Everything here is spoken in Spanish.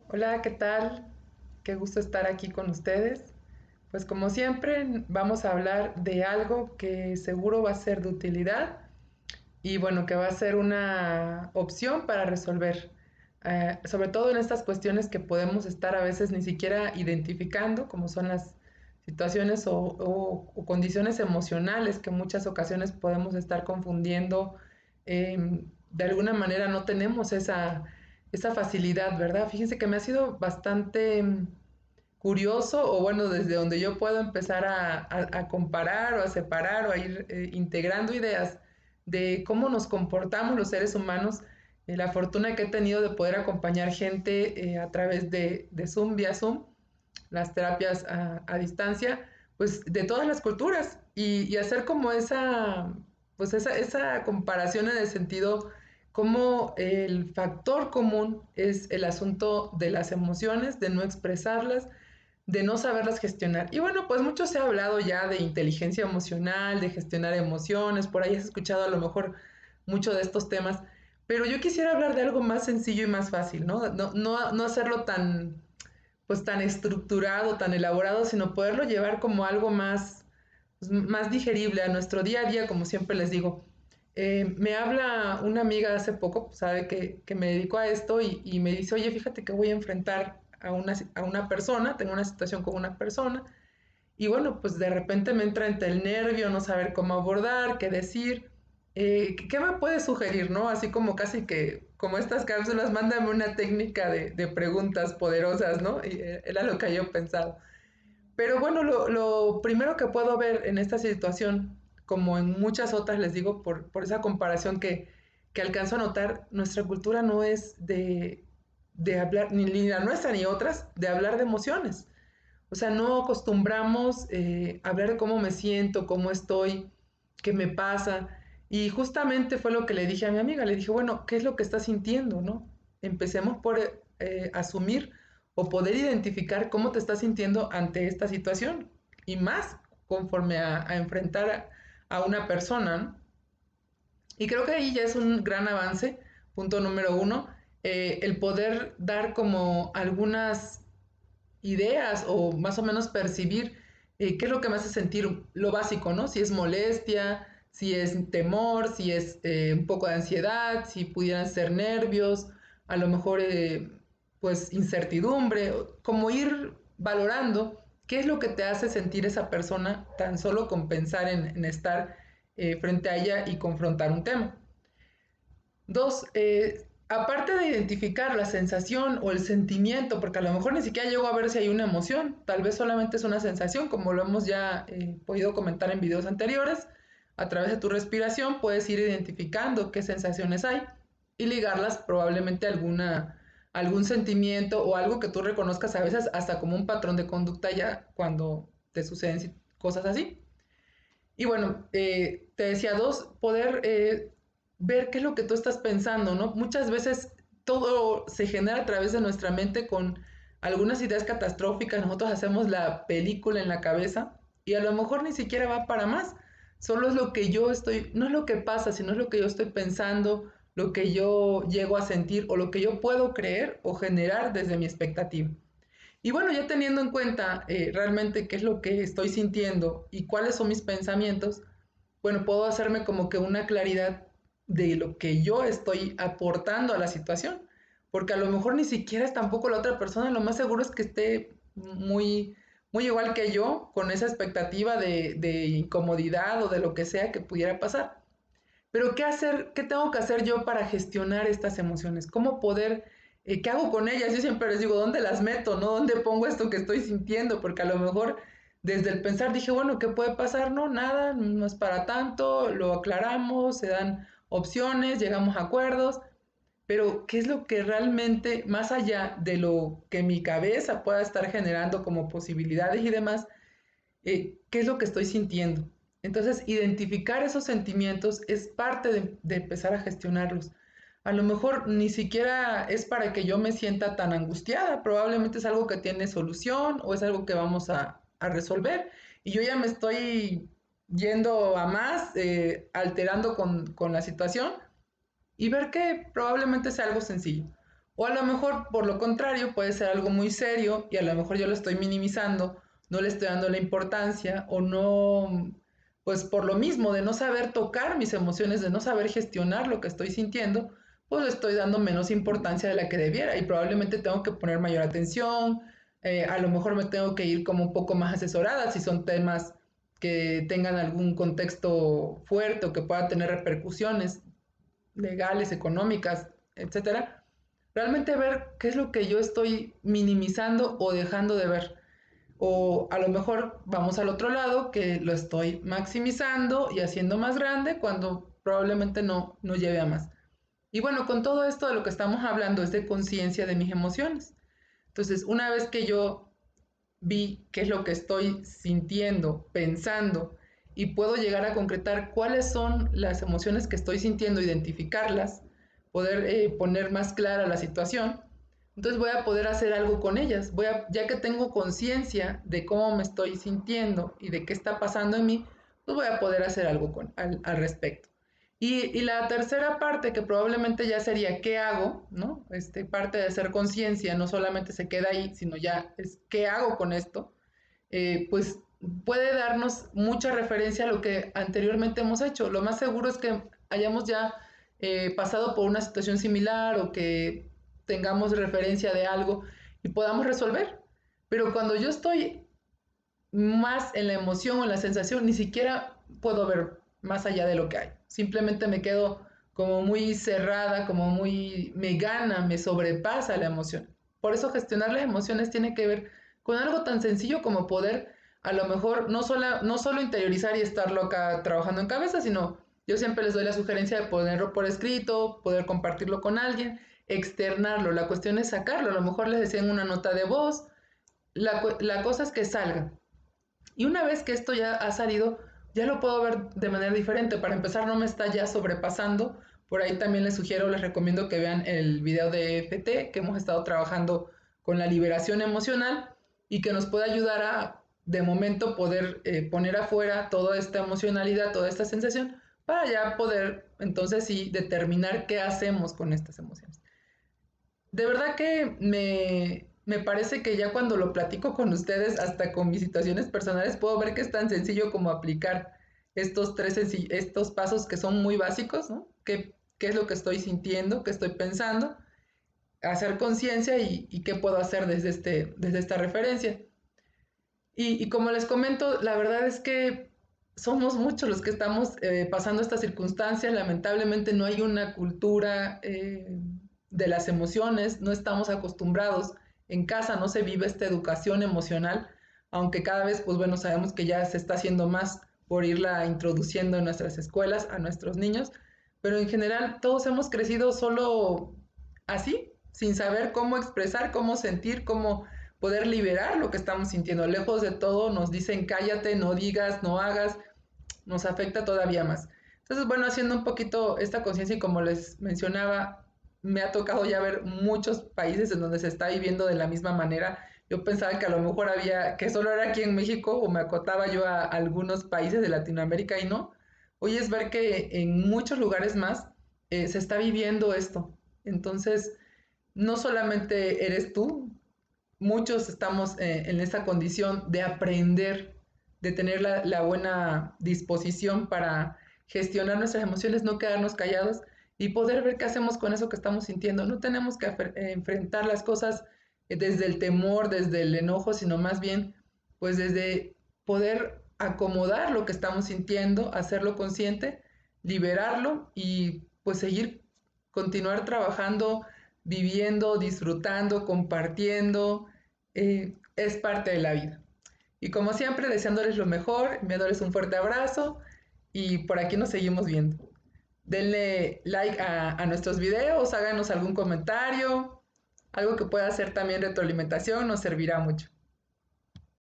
Hola, ¿qué tal? Qué gusto estar aquí con ustedes. Pues como siempre, vamos a hablar de algo que seguro va a ser de utilidad y bueno, que va a ser una opción para resolver. Sobre todo en estas cuestiones que podemos estar a veces ni siquiera identificando, como son las situaciones o condiciones emocionales que en muchas ocasiones podemos estar confundiendo. De alguna manera no tenemos esa facilidad, ¿verdad? Fíjense que me ha sido bastante curioso, o bueno, desde donde yo puedo empezar a comparar o a separar o a ir integrando ideas de cómo nos comportamos los seres humanos. La fortuna que he tenido de poder acompañar gente a través de Zoom, vía Zoom, las terapias a distancia, pues de todas las culturas y hacer como esa comparación en el sentido como el factor común es el asunto de las emociones, de no expresarlas, de no saberlas gestionar. Y bueno, pues mucho se ha hablado ya de inteligencia emocional, de gestionar emociones, por ahí has escuchado a lo mejor mucho de estos temas, pero yo quisiera hablar de algo más sencillo y más fácil, ¿no? No hacerlo tan estructurado, tan elaborado, sino poderlo llevar como algo más digerible a nuestro día a día, como siempre les digo. Me habla una amiga hace poco, pues, sabe que me dedico a esto y me dice, oye, fíjate que voy a enfrentar a una persona, tengo una situación con una persona, y bueno, pues de repente me entra entre el nervio, no saber cómo abordar, qué decir. ¿Qué me puedes sugerir, no? Así como casi que, como estas cápsulas, mándame una técnica de preguntas poderosas, ¿no? Y era lo que yo pensaba. Pero bueno, lo primero que puedo ver en esta situación, como en muchas otras, les digo, por esa comparación que alcanzo a notar, nuestra cultura no es de hablar, ni la nuestra ni otras, de hablar de emociones. O sea, no acostumbramos a hablar de cómo me siento, cómo estoy, qué me pasa. Y justamente fue lo que le dije a mi amiga. Le dije, bueno, ¿qué es lo que estás sintiendo, no? Empecemos por asumir o poder identificar cómo te estás sintiendo ante esta situación. Y más conforme a enfrentar a una persona, ¿no? Y creo que ahí ya es un gran avance, punto número uno, el poder dar como algunas ideas o más o menos percibir qué es lo que me hace sentir lo básico, ¿no? Si es molestia, si es temor, si es un poco de ansiedad, si pudieran ser nervios, a lo mejor pues incertidumbre, como ir valorando qué es lo que te hace sentir esa persona tan solo con pensar en estar frente a ella y confrontar un tema. Dos, aparte de identificar la sensación o el sentimiento, porque a lo mejor ni siquiera llego a ver si hay una emoción, tal vez solamente es una sensación, como lo hemos ya podido comentar en videos anteriores, a través de tu respiración puedes ir identificando qué sensaciones hay y ligarlas probablemente a algún sentimiento o algo que tú reconozcas a veces hasta como un patrón de conducta ya cuando te suceden cosas así. Y bueno, te decía dos, poder ver qué es lo que tú estás pensando, ¿no? Muchas veces todo se genera a través de nuestra mente con algunas ideas catastróficas, nosotros hacemos la película en la cabeza y a lo mejor ni siquiera va para más, solo es lo que yo estoy, no es lo que pasa, sino es lo que yo estoy pensando, lo que yo llego a sentir o lo que yo puedo creer o generar desde mi expectativa. Y bueno, ya teniendo en cuenta realmente qué es lo que estoy sintiendo y cuáles son mis pensamientos, bueno, puedo hacerme como que una claridad de lo que yo estoy aportando a la situación, porque a lo mejor ni siquiera es tampoco la otra persona, lo más seguro es que esté muy igual que yo, con esa expectativa de incomodidad o de lo que sea que pudiera pasar. Pero ¿qué hacer? ¿Qué tengo que hacer yo para gestionar estas emociones? ¿Cómo poder, qué hago con ellas? Yo siempre les digo, ¿dónde las meto? ¿No? ¿Dónde pongo esto que estoy sintiendo? Porque a lo mejor desde el pensar dije, bueno, ¿qué puede pasar? No, nada, no es para tanto, lo aclaramos, se dan opciones, llegamos a acuerdos, pero ¿qué es lo que realmente, más allá de lo que mi cabeza pueda estar generando como posibilidades y demás, qué es lo que estoy sintiendo? Entonces, identificar esos sentimientos es parte de empezar a gestionarlos. A lo mejor ni siquiera es para que yo me sienta tan angustiada, probablemente es algo que tiene solución o es algo que vamos a resolver. Y yo ya me estoy yendo a más, alterando con la situación y ver que probablemente sea algo sencillo. O a lo mejor, por lo contrario, puede ser algo muy serio y a lo mejor yo lo estoy minimizando, no le estoy dando la importancia o no, pues por lo mismo de no saber tocar mis emociones, de no saber gestionar lo que estoy sintiendo, pues le estoy dando menos importancia de la que debiera y probablemente tengo que poner mayor atención, a lo mejor me tengo que ir como un poco más asesorada si son temas que tengan algún contexto fuerte o que puedan tener repercusiones legales, económicas, etcétera. Realmente ver qué es lo que yo estoy minimizando o dejando de ver. O a lo mejor vamos al otro lado, que lo estoy maximizando y haciendo más grande cuando probablemente no lleve a más. Y bueno, con todo esto de lo que estamos hablando es de conciencia de mis emociones. Entonces, una vez que yo vi qué es lo que estoy sintiendo, pensando, y puedo llegar a concretar cuáles son las emociones que estoy sintiendo, identificarlas, poder poner más clara la situación, entonces voy a poder hacer algo con ellas. Ya que tengo conciencia de cómo me estoy sintiendo y de qué está pasando en mí, pues voy a poder hacer algo al respecto. Y la tercera parte, que probablemente ya sería qué hago, ¿no? Parte de hacer conciencia, no solamente se queda ahí, sino ya es qué hago con esto, pues puede darnos mucha referencia a lo que anteriormente hemos hecho. Lo más seguro es que hayamos ya pasado por una situación similar o que tengamos referencia de algo y podamos resolver. Pero cuando yo estoy más en la emoción o en la sensación, ni siquiera puedo ver más allá de lo que hay. Simplemente me quedo como muy cerrada, como muy, me gana, me sobrepasa la emoción. Por eso gestionar las emociones tiene que ver con algo tan sencillo como poder a lo mejor no solo interiorizar y estarlo acá trabajando en cabeza, sino yo siempre les doy la sugerencia de ponerlo por escrito, poder compartirlo con alguien, externarlo. La cuestión es sacarlo. A lo mejor les decía en una nota de voz. La cosa es que salga. Y una vez que esto ya ha salido, ya lo puedo ver de manera diferente. Para empezar, no me está ya sobrepasando. Por ahí también les sugiero, les recomiendo que vean el video de EFT, que hemos estado trabajando con la liberación emocional y que nos puede ayudar a, de momento, poder poner afuera toda esta emocionalidad, toda esta sensación, para ya poder, entonces sí, determinar qué hacemos con estas emociones. De verdad que me parece que ya cuando lo platico con ustedes, hasta con mis situaciones personales, puedo ver que es tan sencillo como aplicar estos pasos que son muy básicos, ¿no? ¿Qué es lo que estoy sintiendo, qué estoy pensando? Hacer conciencia y qué puedo hacer desde esta referencia. Y como les comento, la verdad es que somos muchos los que estamos pasando estas circunstancias. Lamentablemente no hay una cultura de las emociones, no estamos acostumbrados. En casa no se vive esta educación emocional, aunque cada vez, pues bueno, sabemos que ya se está haciendo más por irla introduciendo en nuestras escuelas a nuestros niños, pero en general todos hemos crecido solo así, sin saber cómo expresar, cómo sentir, cómo poder liberar lo que estamos sintiendo. Lejos de todo nos dicen cállate, no digas, no hagas, nos afecta todavía más. Entonces, bueno, haciendo un poquito esta conciencia y como les mencionaba, me ha tocado ya ver muchos países en donde se está viviendo de la misma manera. Yo pensaba que a lo mejor había, que solo era aquí en México o me acotaba yo a algunos países de Latinoamérica y no. Hoy es ver que en muchos lugares más se está viviendo esto. Entonces, no solamente eres tú, muchos estamos en esa condición de aprender, de tener la buena disposición para gestionar nuestras emociones, no quedarnos callados y poder ver qué hacemos con eso que estamos sintiendo. No tenemos que enfrentar las cosas desde el temor, desde el enojo, sino más bien pues desde poder acomodar lo que estamos sintiendo, hacerlo consciente, liberarlo y pues seguir, continuar trabajando, viviendo, disfrutando, compartiendo, es parte de la vida. Y como siempre, deseándoles lo mejor, enviándoles un fuerte abrazo y por aquí nos seguimos viendo. Denle like a nuestros videos, háganos algún comentario, algo que pueda hacer también retroalimentación, nos servirá mucho.